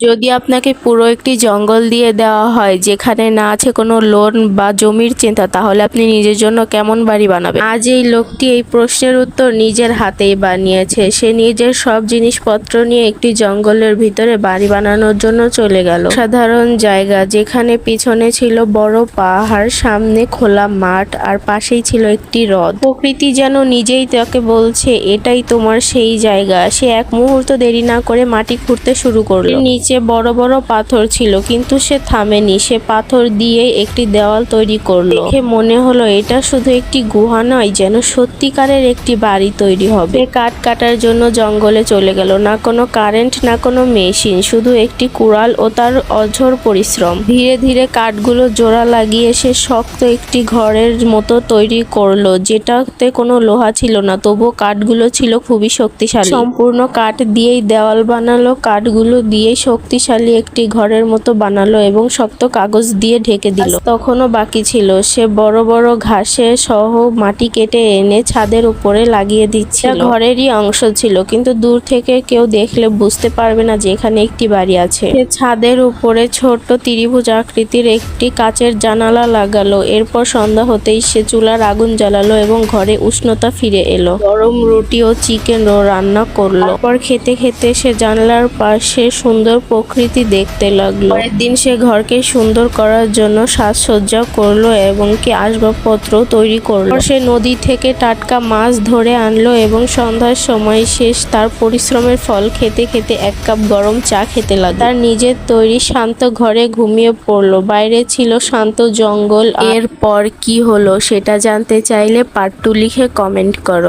যদি আপনাকে পুরো একটি জঙ্গল দিয়ে দেওয়া হয় যেখানে না আছে কোনো লোন বা জমির চিন্তা, তাহলে আপনি নিজের জন্য কেমন বাড়ি বানাবেন? আজ এই লোকটি এই প্রশ্নের উত্তর নিজের হাতেই বানিয়েছে। সে নিজের সব জিনিসপত্র নিয়ে একটি জঙ্গলের ভিতরে বাড়ি বানানোর জন্য চলে গেল। সাধারণ জায়গা, যেখানে পিছনে ছিল বড় পাহাড়, সামনে খোলা মাঠ আর পাশেই ছিল একটি হ্রদ। প্রকৃতি যেন নিজেই তাকে বলছে, এটাই তোমার সেই জায়গা। সে এক মুহূর্ত দেরি না করে মাটি খুঁড়তে শুরু করলো। নিচে বড় বড় পাথর ছিল, কিন্তু সে থামেনি। সে পাথর দিয়ে একটি দেওয়াল তৈরি করলো। দেখে মনে হলো এটা শুধু একটি গুহা নয়, যেন সত্যিকারের একটি বাড়ি তৈরি হবে। সে কাঠ কাটার জন্য জঙ্গলে চলে গেল। না কোনো কারেন্ট, না কোনো মেশিন, শুধু একটি কুড়াল ও তার অঝোর পরিশ্রম। ধীরে ধীরে কাঠগুলো জোড়া লাগিয়ে সে শক্ত একটি ঘরের মতো তৈরি করলো, যেটাতে কোনো লোহা ছিল না, তবুও কাঠগুলো ছিল খুবই শক্তিশালী। সম্পূর্ণ কাঠ দিয়েই দেওয়াল বানালো, কাঠগুলো দিয়ে শক্তিশালী একটি ঘরের মতো বানালো এবং শক্ত কাগজ দিয়ে ঢেকে দিল। তখনও বাকি ছিল। সে বড় বড় ঘাসে সহ মাটি কেটে এনে ছাদের উপরে লাগিয়ে দিচ্ছিল। ঘরেরই অংশ ছিল, কিন্তু দূর থেকে কেউ দেখলে বুঝতে পারবে না যে এখানে একটি বাড়ি আছে। সে ছাদের উপরে ছোট্ট ত্রিভুজ আকৃতির একটি কাচের জানালা লাগালো। এরপর সন্ধ্যা হতেই সে চুলার আগুন জ্বালালো এবং ঘরে উষ্ণতা ফিরে এলো। গরম রুটি ও চিকেন রান্না করলো। তারপর খেতে খেতে সে জানলার পাশে সুন্দর প্রকৃতি দেখতে লাগলো। পরের দিন সে ঘরকে সুন্দর করার জন্য সাজসজ্জা করলো এবং কি আসবাবপত্র তৈরি করলো। সে নদী থেকে টাটকা মাছ ধরে আনলো এবং সন্ধ্যার সময় শেষ তার পরিশ্রমের ফল খেতে খেতে এক কাপ গরম চা খেতে লাগলো। তার নিজের তৈরি শান্ত ঘরে ঘুমিয়ে পড়লো। বাইরে ছিল শান্ত জঙ্গল। এরপর কি হলো সেটা জানতে চাইলে পার্ট 2 লিখে কমেন্ট করো।